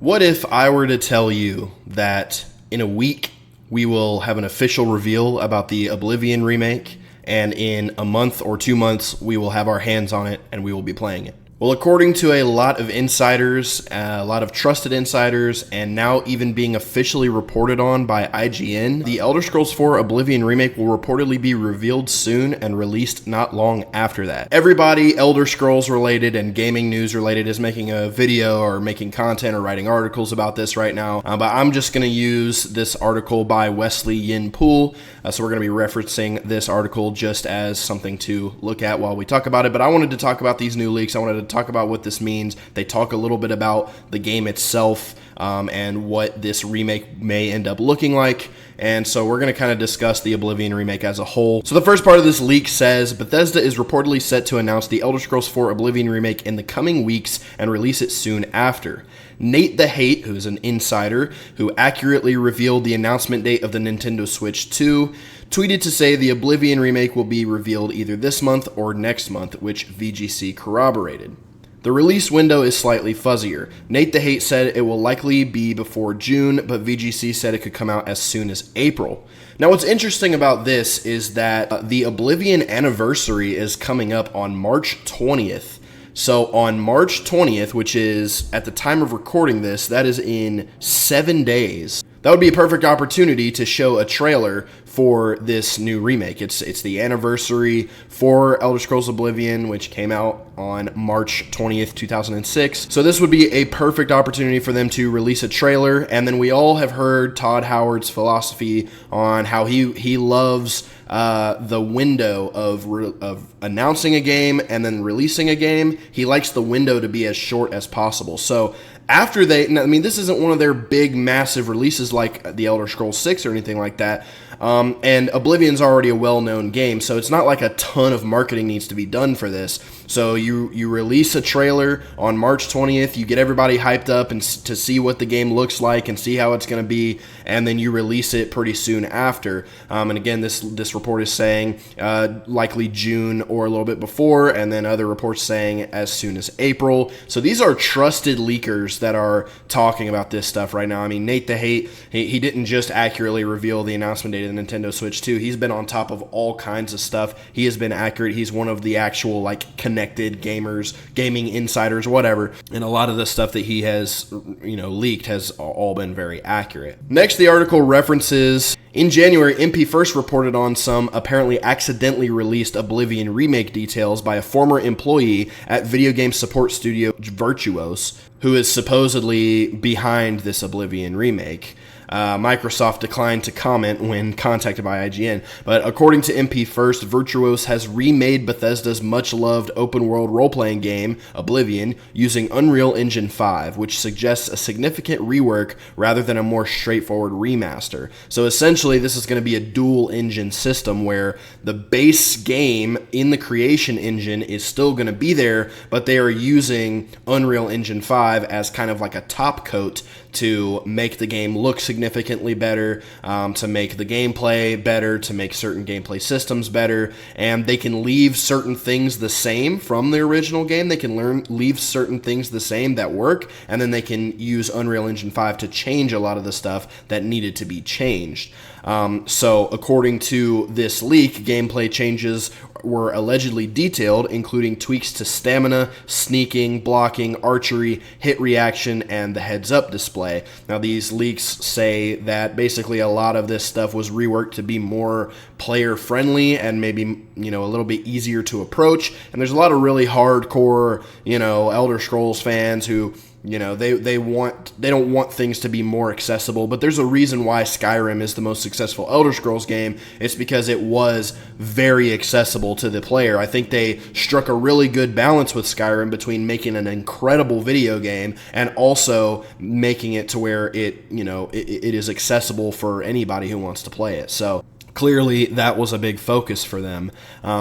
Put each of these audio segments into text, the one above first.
What if I were to tell you that in a week we will have an official reveal about the Oblivion remake, and in a month or 2 months we will have our hands on it and we will be playing it? Well, according to a lot of insiders, a lot of trusted insiders, and now even being officially reported on by IGN, the Elder Scrolls 4 Oblivion Remake will reportedly be revealed soon and released not long after that. Everybody Elder Scrolls related and gaming news related is making a video or making content or writing articles about this right now, but I'm just going to use this article by Wesley Yin Poole, so we're going to be referencing this article just as something to look at while we talk about it. But I wanted to talk about these new leaks. I wanted to talk about what this means. They talk a little bit about the game itself and what this remake may end up looking like. And so we're going to kind of discuss the Oblivion remake as a whole. So the first part of this leak says, Bethesda is reportedly set to announce the Elder Scrolls 4 Oblivion remake in the coming weeks and release it soon after. Nate the Hate, who's an insider, who accurately revealed the announcement date of the Nintendo Switch 2, tweeted to say the Oblivion remake will be revealed either this month or next month, which VGC corroborated. The release window is slightly fuzzier. Nate the Hate said it will likely be before June, but VGC said it could come out as soon as April. Now, what's interesting about this is that the Oblivion anniversary is coming up on March 20th. So on March 20th, which is at the time of recording this, that is in 7 days. That would be a perfect opportunity to show a trailer for this new remake. It's the anniversary for Elder Scrolls Oblivion, which came out on March 20th, 2006. So this would be a perfect opportunity for them to release a trailer. And then we all have heard Todd Howard's philosophy on how he loves the window of announcing a game and then releasing a game. He likes the window to be as short as possible. So after this isn't one of their big, massive releases like the Elder Scrolls 6 or anything like that. And Oblivion's already a well-known game, so it's not like a ton of marketing needs to be done for this. So you release a trailer on March 20th, you get everybody hyped up and to see what the game looks like and see how it's going to be, and then you release it pretty soon after. And again, this report is saying likely June or a little bit before, and then other reports saying as soon as April. So these are trusted leakers that are talking about this stuff right now. I mean, Nate the Hate, he didn't just accurately reveal the announcement date of the Nintendo Switch 2. He's been on top of all kinds of stuff. He has been accurate. He's one of the actual connected gamers, gaming insiders, whatever. And a lot of the stuff that he has, leaked has all been very accurate. Next, the article references in January, MP first reported on some apparently accidentally released Oblivion remake details by a former employee at video game support studio Virtuos, who is supposedly behind this Oblivion remake. Microsoft declined to comment when contacted by IGN, but according to MP First, Virtuos has remade Bethesda's much-loved open-world role-playing game, Oblivion, using Unreal Engine 5, which suggests a significant rework rather than a more straightforward remaster. So essentially, this is going to be a dual-engine system where the base game in the creation engine is still going to be there, but they are using Unreal Engine 5 as kind of like a top coat to make the game look significantly better, to make the gameplay better, to make certain gameplay systems better, and they can leave certain things the same from the original game. They can leave certain things the same that work, and then they can use Unreal Engine 5 to change a lot of the stuff that needed to be changed. So according to this leak, gameplay changes were allegedly detailed, including tweaks to stamina, sneaking, blocking, archery, hit reaction, and the heads-up display. Now, these leaks say that basically a lot of this stuff was reworked to be more player-friendly and maybe, a little bit easier to approach. And there's a lot of really hardcore, Elder Scrolls fans who they don't want things to be more accessible, but there's a reason why Skyrim is the most successful Elder Scrolls game. It's because it was very accessible to the player. I think they struck a really good balance with Skyrim between making an incredible video game and also making it to where it is accessible for anybody who wants to play it. So clearly that was a big focus for them.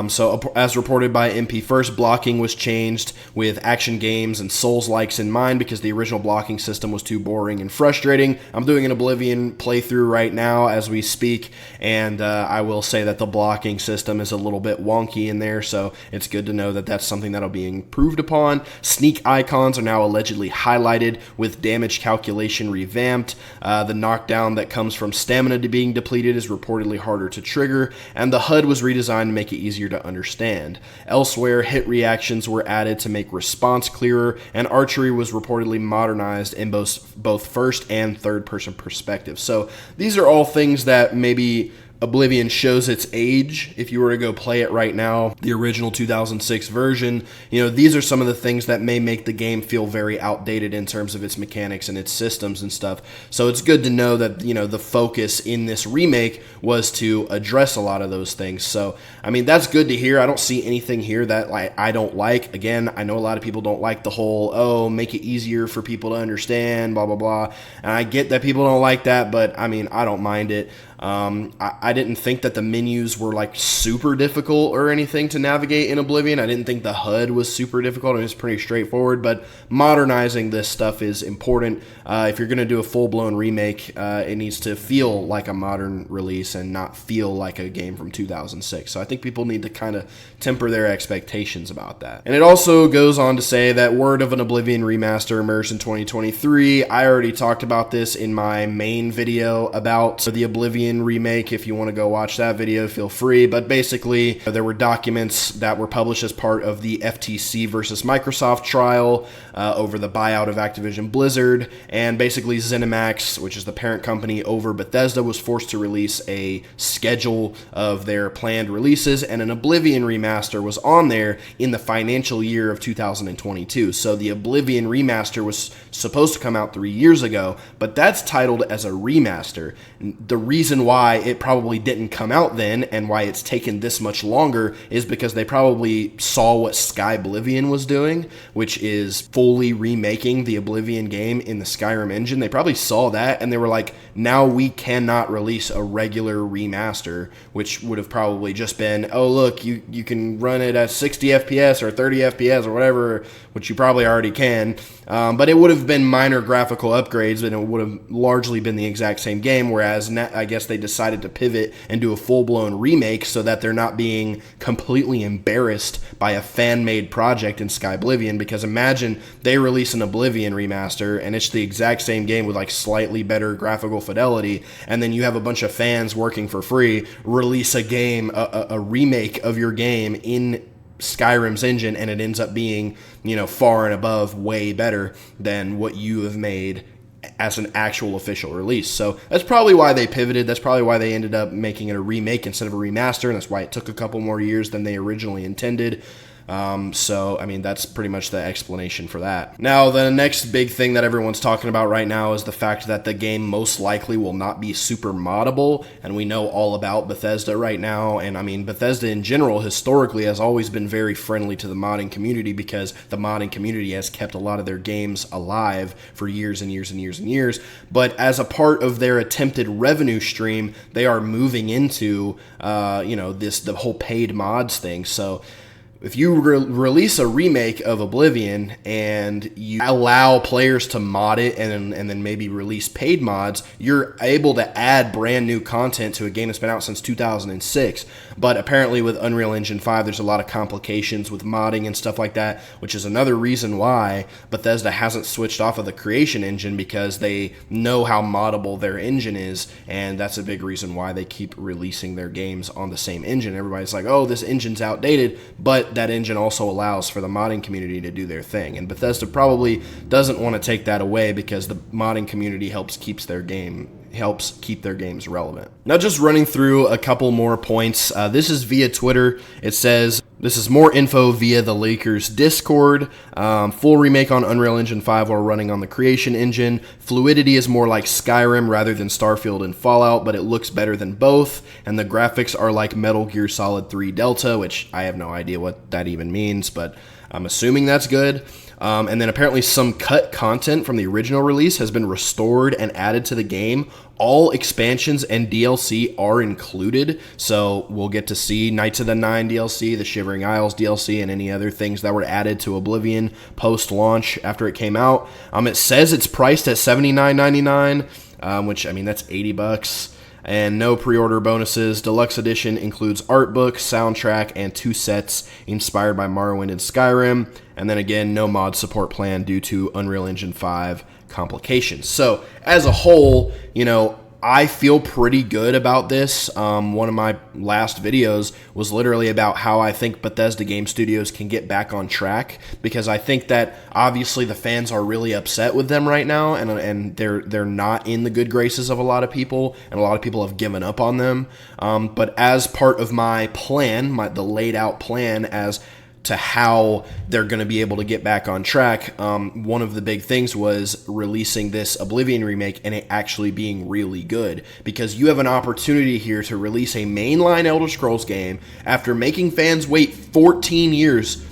So as reported by MP First, blocking was changed with action games and Souls-likes in mind because the original blocking system was too boring and frustrating. I'm doing an Oblivion playthrough right now as we speak, and I will say that the blocking system is a little bit wonky in there, so it's good to know that that's something that'll be improved upon. Sneak icons are now allegedly highlighted with damage calculation revamped. The knockdown that comes from stamina being depleted is reportedly harder to trigger, and the HUD was redesigned to make it easier to understand. Elsewhere, hit reactions were added to make response clearer, and archery was reportedly modernized in both first and third person perspective. So these are all things that maybe Oblivion shows its age. If you were to go play it right now, the original 2006 version, these are some of the things that may make the game feel very outdated in terms of its mechanics and its systems and stuff. So it's good to know that, the focus in this remake was to address a lot of those things. So, that's good to hear. I don't see anything here that I don't like. Again, I know a lot of people don't like the whole, make it easier for people to understand, blah, blah, blah. And I get that people don't like that, but I don't mind it. I didn't think that the menus were super difficult or anything to navigate in Oblivion. I didn't think the HUD was super difficult. It was pretty straightforward, but modernizing this stuff is important. If you're going to do a full-blown remake, it needs to feel like a modern release and not feel like a game from 2006. So I think people need to kind of temper their expectations about that. And it also goes on to say that word of an Oblivion remaster emerged in 2023. I already talked about this in my main video about the Oblivion Remake. If you want to go watch that video, feel free. But basically, there were documents that were published as part of the FTC versus Microsoft trial over the buyout of Activision Blizzard. And basically, ZeniMax, which is the parent company over Bethesda, was forced to release a schedule of their planned releases, and an Oblivion remaster was on there in the financial year of 2022. So the Oblivion remaster was supposed to come out 3 years ago, but that's titled as a remaster. The reason why it probably didn't come out then and why it's taken this much longer is because they probably saw what Skyblivion was doing, which is fully remaking the Oblivion game in the Skyrim engine. They probably saw that and they were like, now we cannot release a regular remaster, which would have probably just been, oh look, you can run it at 60 FPS or 30 FPS or whatever, which you probably already can. But it would have been minor graphical upgrades and it would have largely been the exact same game, whereas I guess they decided to pivot and do a full-blown remake so that they're not being completely embarrassed by a fan-made project in Skyblivion, because imagine they release an Oblivion remaster and it's the exact same game with slightly better graphical fidelity, and then you have a bunch of fans working for free release a game, a remake of your game in Skyrim's engine, and it ends up being, far and above way better than what you have made as an actual official release. So that's probably why they pivoted. That's probably why they ended up making it a remake instead of a remaster, and that's why it took a couple more years than they originally intended. That's pretty much the explanation for that. Now, the next big thing that everyone's talking about right now is the fact that the game most likely will not be super moddable, and we know all about Bethesda right now, and Bethesda in general historically has always been very friendly to the modding community because the modding community has kept a lot of their games alive for years and years and years and years, but as a part of their attempted revenue stream, they are moving into, the whole paid mods thing. So if you release a remake of Oblivion and you allow players to mod it and then maybe release paid mods, you're able to add brand new content to a game that's been out since 2006. But apparently with Unreal Engine 5, there's a lot of complications with modding and stuff like that, which is another reason why Bethesda hasn't switched off of the creation engine, because they know how moddable their engine is, and that's a big reason why they keep releasing their games on the same engine. Everybody's like, oh, this engine's outdated, but that engine also allows for the modding community to do their thing, and Bethesda probably doesn't want to take that away because the modding community helps keep their games relevant. Now, just running through a couple more points. This is via Twitter. It says, this is more info via the Lakers Discord. Full remake on Unreal Engine 5 while running on the Creation Engine. Fluidity is more like Skyrim rather than Starfield and Fallout, but it looks better than both. And the graphics are like Metal Gear Solid 3 Delta, which I have no idea what that even means, but I'm assuming that's good. And then apparently some cut content from the original release has been restored and added to the game. All expansions and DLC are included, so we'll get to see Knights of the Nine DLC, the Shivering Isles DLC, and any other things that were added to Oblivion post-launch after it came out. It says it's priced at $79.99, which, I mean, that's $80. And no pre-order bonuses. Deluxe Edition includes art book, soundtrack, and 2 sets inspired by Morrowind and Skyrim. And then again, no mod support plan due to Unreal Engine 5 complications. So as a whole, you know, I feel pretty good about this. One of my last videos was literally about how I think Bethesda Game Studios can get back on track, because I think that obviously the fans are really upset with them right now, and they're not in the good graces of a lot of people, and a lot of people have given up on them. But as part of my plan, the laid out plan as to how they're going to be able to get back on track, one of the big things was releasing this Oblivion remake and it actually being really good, because you have an opportunity here to release a mainline Elder Scrolls game after making fans wait 14 years.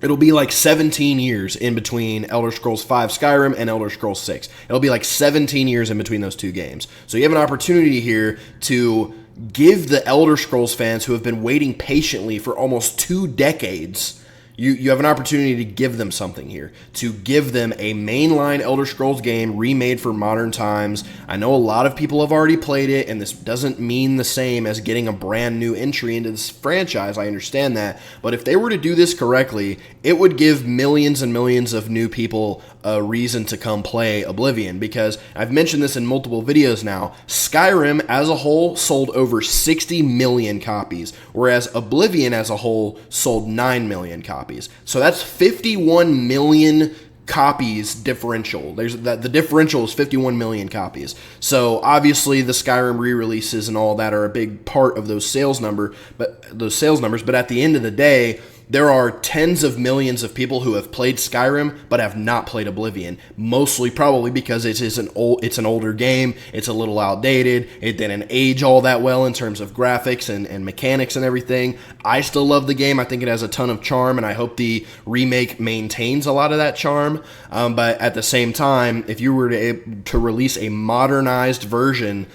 It'll be like 17 years in between Elder Scrolls V Skyrim and Elder Scrolls 6. It'll be like 17 years in between those two games. So you have an opportunity here to give the Elder Scrolls fans who have been waiting patiently for almost 2 decades, you have an opportunity to give them something here, to give them a mainline Elder Scrolls game remade for modern times. I know a lot of people have already played it, and this doesn't mean the same as getting a brand new entry into this franchise. I understand that, but if they were to do this correctly, it would give millions and millions of new people a reason to come play Oblivion, because I've mentioned this in multiple videos now. Skyrim as a whole sold over 60 million copies, whereas Oblivion as a whole sold 9 million copies. So that's 51 million copies differential. The differential is 51 million copies. So obviously the Skyrim re-releases and all that are a big part of those sales numbers, but at the end of the day, there are tens of millions of people who have played Skyrim but have not played Oblivion, mostly probably because it's an older game, it's a little outdated, it didn't age all that well in terms of graphics and mechanics and everything. I still love the game. I think it has a ton of charm, and I hope the remake maintains a lot of that charm. But at the same time, if you were to release a modernized version,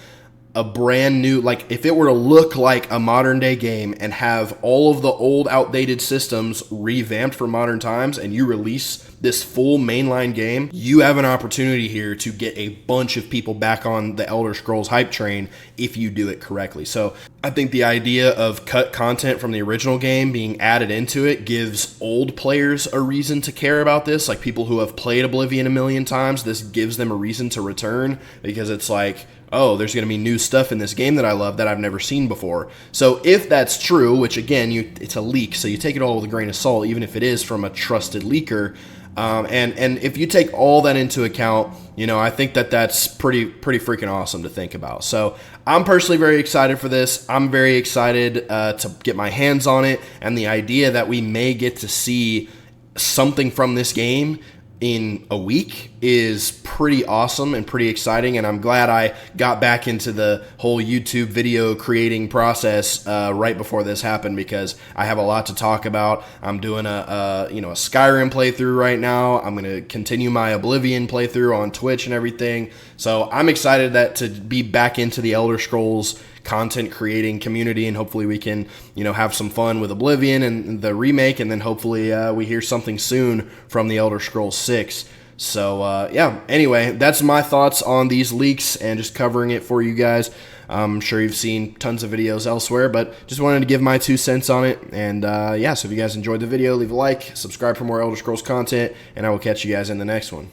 a brand new, like if it were to look like a modern day game and have all of the old outdated systems revamped for modern times, and you release this full mainline game, you have an opportunity here to get a bunch of people back on the Elder Scrolls hype train if you do it correctly. So I think the idea of cut content from the original game being added into it gives old players a reason to care about this, like people who have played Oblivion a million times. This gives them a reason to return, because it's like, oh, there's going to be new stuff in this game that I love that I've never seen before. So if that's true, which again, it's a leak, so you take it all with a grain of salt, even if it is from a trusted leaker. And if you take all that into account, you know, I think that that's pretty freaking awesome to think about. So I'm personally very excited for this. I'm very excited to get my hands on it, and the idea that we may get to see something from this game in a week is pretty awesome and pretty exciting, and I'm glad I got back into the whole YouTube video creating process right before this happened, because I have a lot to talk about. I'm doing a Skyrim playthrough right now. I'm going to continue my Oblivion playthrough on Twitch and everything, so I'm excited to be back into the Elder Scrolls content creating community, and hopefully we can, have some fun with Oblivion and the remake, and then hopefully we hear something soon from the Elder Scrolls 6. So yeah, anyway, that's my thoughts on these leaks and just covering it for you guys. I'm sure you've seen tons of videos elsewhere, but just wanted to give my 2 cents on it. And yeah, so if you guys enjoyed the video, leave a like, subscribe for more Elder Scrolls content, and I will catch you guys in the next one.